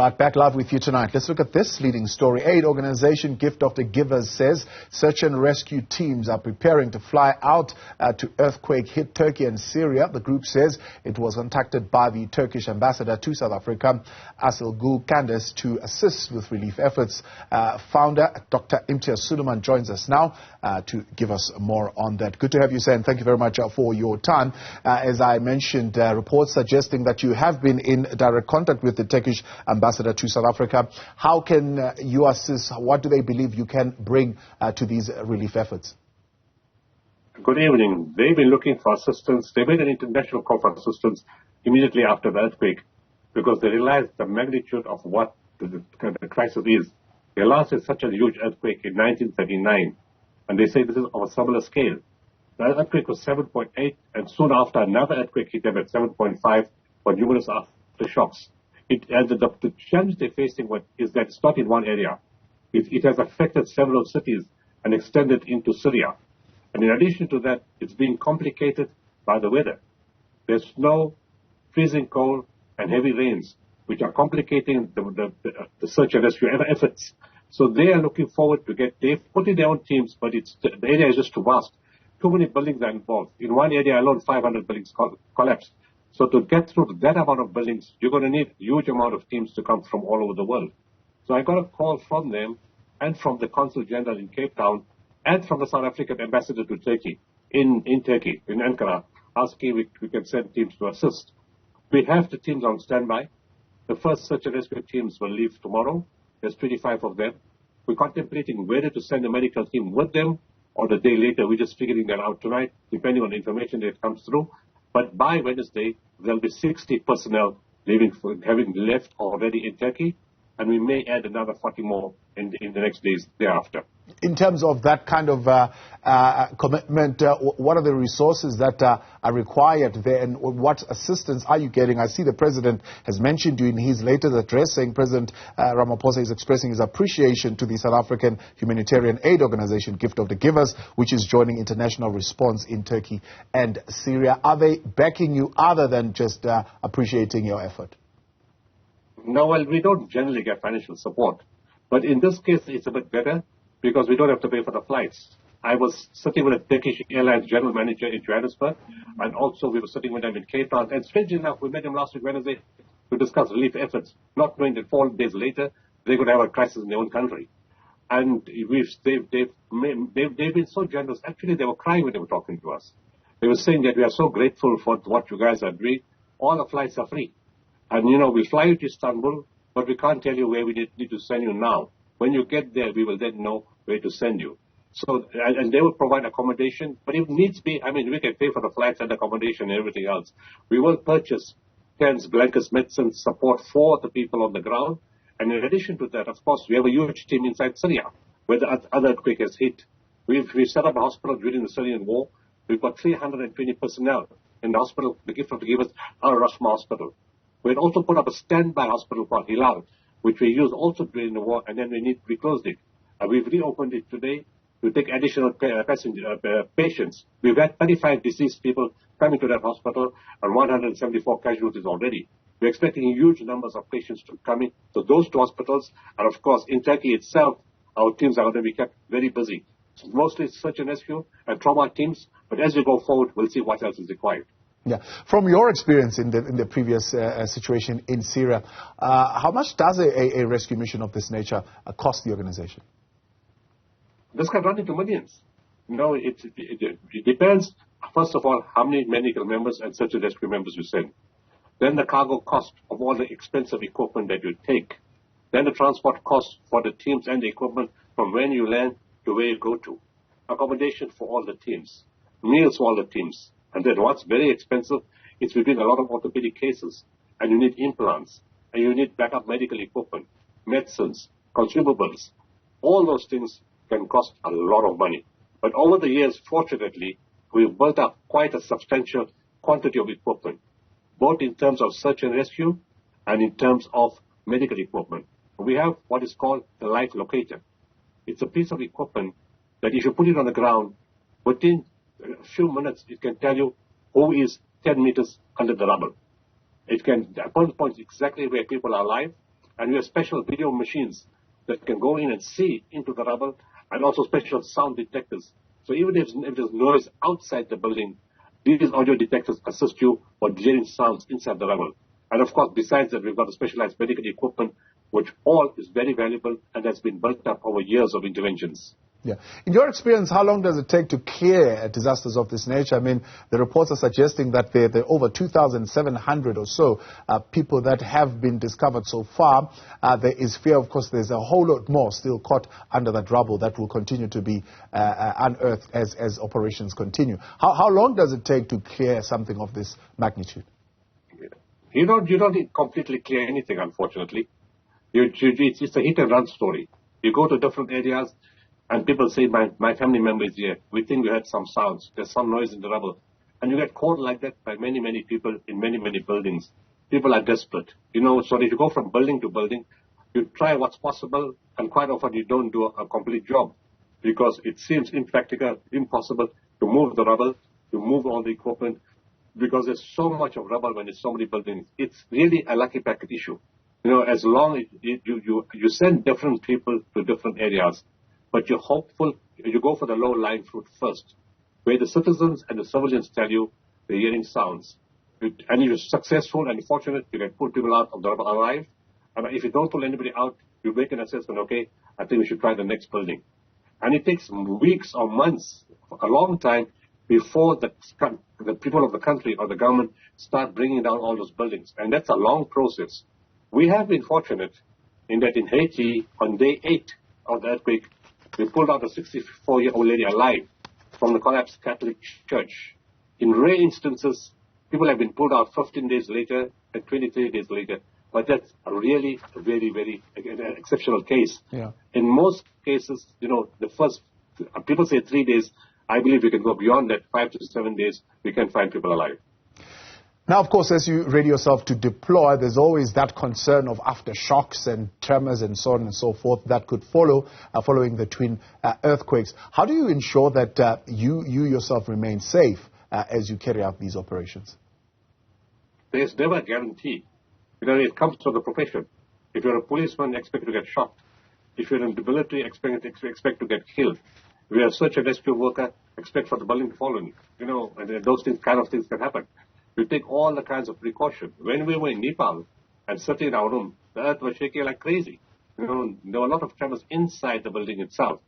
Right, back live with you tonight. Let's look at this leading story. Aid organization Gift of the Givers says search and rescue teams are preparing to fly out to earthquake-hit Turkey and Syria. The group says it was contacted by the Turkish ambassador to South Africa, Aysegul Kandas, to assist with relief efforts. Founder Dr. Imtiaz Sooliman joins us now to give us more on that. Good to have you, sir, and thank you very much for your time. As I mentioned, reports suggesting that you have been in direct contact with the Turkish ambassador to South Africa. How can you assist? What do they believe you can bring to these relief efforts? Good evening. They've been looking for assistance. They made an international call for assistance immediately after the earthquake because they realized the magnitude of what the crisis is. They last had such a huge earthquake in 1939, and they say this is of a similar scale. The earthquake was 7.8, and soon after another earthquake hit them at 7.5 for numerous aftershocks. The challenge they're facing is that it's not in one area. It has affected several cities and extended into Syria. And in addition to that, it's being complicated by the weather. There's snow, freezing cold, and heavy rains, which are complicating the search and rescue efforts. So they are looking forward to they've put in their own teams, but the area is just too vast. Too many buildings are involved. In one area alone, 500 buildings collapsed. So to get through that amount of buildings, you're going to need a huge amount of teams to come from all over the world. So I got a call from them and from the Consul General in Cape Town and from the South African ambassador to Turkey, in Turkey, in Ankara, asking if we can send teams to assist. We have the teams on standby. The first search and rescue teams will leave tomorrow. There's 25 of them. We're contemplating whether to send a medical team with them or the day later. We're just figuring that out tonight, depending on the information that comes through. But by Wednesday, there'll be 60 personnel having left already in Turkey, and we may add another 40 more in the next days thereafter. In terms of that kind of commitment, what are the resources that are required there, and what assistance are you getting? I see the President has mentioned you in his latest address, saying President Ramaphosa is expressing his appreciation to the South African humanitarian aid organization, Gift of the Givers, which is joining international response in Turkey and Syria. Are they backing you other than just appreciating your effort? No, well, we don't generally get financial support. But in this case, it's a bit better because we don't have to pay for the flights. I was sitting with the Turkish Airlines general manager in Johannesburg, and also we were sitting with them in Cape Town. And strangely enough, we met him last week Wednesday to discuss relief efforts, not knowing that 4 days later, they're going to have a crisis in their own country. And they've been so generous. Actually, they were crying when they were talking to us. They were saying that we are so grateful for what you guys are doing. All the flights are free. And, we fly you to Istanbul, but we can't tell you where we need to send you now. When you get there, we will then know where to send you. So, and they will provide accommodation, but if needs be, we can pay for the flights and accommodation and everything else. We will purchase tents, blankets, medicine, support for the people on the ground. And in addition to that, of course, we have a huge team inside Syria, where the other earthquake has hit. We've set up a hospital during the Syrian war. We've got 320 personnel in the hospital, the Gift of the Givers, our Rashma hospital. We also put up a standby hospital called Hilal, which we used also during the war, and then we closed it. We've reopened it today to take additional patients. We've had 35 deceased people coming to that hospital and 174 casualties already. We're expecting huge numbers of patients to come in to those 2 hospitals. And of course, in Turkey itself, our teams are going to be kept very busy. So mostly search and rescue and trauma teams, but as we go forward, we'll see what else is required. Yeah. From your experience in the previous situation in Syria, how much does a rescue mission of this nature cost the organization? This can run into millions. It depends, first of all, how many medical members and search and rescue members you send. Then the cargo cost of all the expensive equipment that you take. Then the transport cost for the teams and the equipment from when you land to where you go to. Accommodation for all the teams. Meals for all the teams. And then what's very expensive is we're doing a lot of orthopedic cases, and you need implants, and you need backup medical equipment, medicines, consumables. All those things can cost a lot of money. But over the years, fortunately, we've built up quite a substantial quantity of equipment, both in terms of search and rescue and in terms of medical equipment. We have what is called the life locator. It's a piece of equipment that if you put it on the ground, within a few minutes, it can tell you who is 10 meters under the rubble. It can point exactly where people are alive, And we have special video machines that can go in and see into the rubble, and also special sound detectors. So even if there's noise outside the building, these audio detectors assist you for hearing sounds inside the rubble. And of course, besides that, we've got the specialized medical equipment, which all is very valuable and has been built up over years of interventions. Yeah. In your experience, how long does it take to clear disasters of this nature? I mean, the reports are suggesting that there are over 2,700 or so people that have been discovered so far. There is fear, of course, there's a whole lot more still caught under that rubble that will continue to be unearthed as operations continue. How long does it take to clear something of this magnitude? You don't completely clear anything, unfortunately. It's a hit-and-run story. You go to different areas, and people say, my family member is here. We think we heard some sounds. There's some noise in the rubble. And you get called like that by many, many people in many, many buildings. People are desperate. So if you go from building to building, you try what's possible, and quite often you don't do a complete job because it seems impractical, impossible to move the rubble, to move all the equipment, because there's so much of rubble when there's so many buildings. It's really a lucky packet issue. As long as you send different people to different areas, but you're hopeful, you go for the low-lying fruit first, where the citizens and the civilians tell you they're hearing sounds. And if you're successful and fortunate, you can pull people out of the rubble alive. And if you don't pull anybody out, you make an assessment, okay, I think we should try the next building. And it takes weeks or months, a long time, before the people of the country or the government start bringing down all those buildings. And that's a long process. We have been fortunate in that in Haiti, on day 8 of the earthquake, we pulled out a 64-year-old lady alive from the collapsed Catholic Church. In rare instances, people have been pulled out 15 days later and 23 days later. But that's a really very, very exceptional case. Yeah. In most cases, the first, people say 3 days. I believe we can go beyond that, 5 to 7 days, we can find people alive. Now, of course, as you ready yourself to deploy, there's always that concern of aftershocks and tremors and so on and so forth that could follow following the twin earthquakes. How do you ensure that you yourself remain safe as you carry out these operations? There's never a guarantee. It comes to the profession. If you're a policeman, expect to get shot. If you're in the military, expect to get killed. If you're a search and rescue worker, expect for the building to fall on you. And those kind of things can happen. We take all the kinds of precaution. When we were in Nepal and sitting in our room, the earth was shaking like crazy. There were a lot of tremors inside the building itself.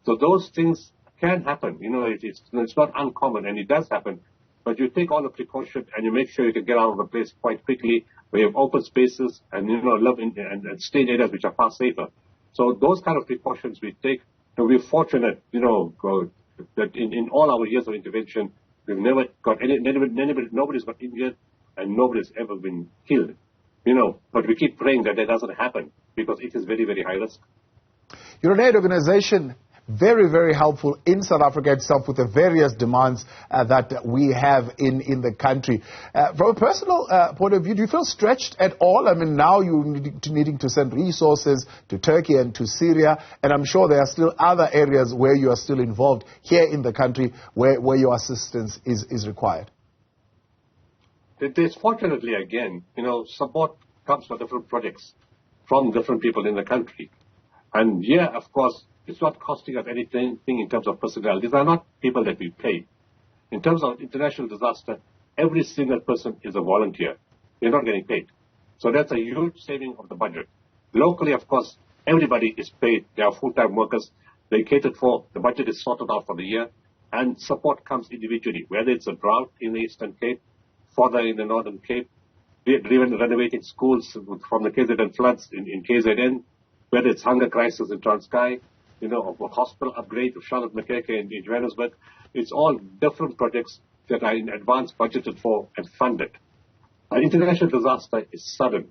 So those things can happen. It's not uncommon, and it does happen. But you take all the precaution and you make sure you can get out of the place quite quickly. We have open spaces and live in and stay in areas which are far safer. So those kind of precautions we take. We're fortunate, that in all our years of intervention, we've never got nobody's got injured and nobody's ever been killed. But we keep praying that doesn't happen because it is very, very high risk. You're an aid organization, very, very helpful in South Africa itself with the various demands that we have in the country. From a personal point of view, do you feel stretched at all? I mean, now you're needing to send resources to Turkey and to Syria, and I'm sure there are still other areas where you are still involved here in the country where your assistance is required. There's fortunately, again, support comes for different projects from different people in the country. And yeah, of course, it's not costing us anything in terms of personnel. These are not people that we pay. In terms of international disaster, every single person is a volunteer. They're not getting paid. So that's a huge saving of the budget. Locally, of course, everybody is paid. They are full-time workers. They're catered for. The budget is sorted out for the year. And support comes individually, whether it's a drought in the Eastern Cape, further in the Northern Cape, even renovating schools from the KZN floods in KZN, whether it's hunger crisis in Transkei, a hospital upgrade to Charlotte Makeke in Johannesburg. It's all different projects that are in advance budgeted for and funded. An international disaster is sudden.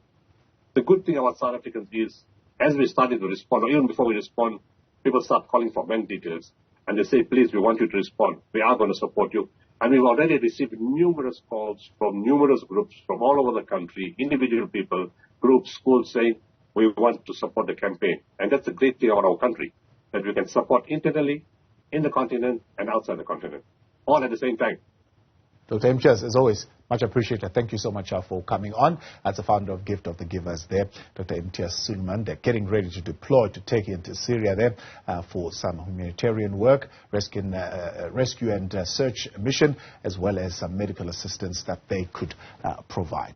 The good thing about South Africans is, as we started to respond, or even before we respond, people start calling for bank details. And they say, please, we want you to respond. We are going to support you. And we've already received numerous calls from numerous groups from all over the country, individual people, groups, schools saying, we want to support the campaign. And that's a great thing about our country, that we can support internally, in the continent, and outside the continent, all at the same time. Dr. Imtiaz, as always, Much appreciated. Thank you so much for coming on. As the founder of Gift of the Givers there, Dr. Imtiaz Sooliman. They're getting ready to deploy to Turkey and to Syria there for some humanitarian work, rescue and search mission, as well as some medical assistance that they could provide.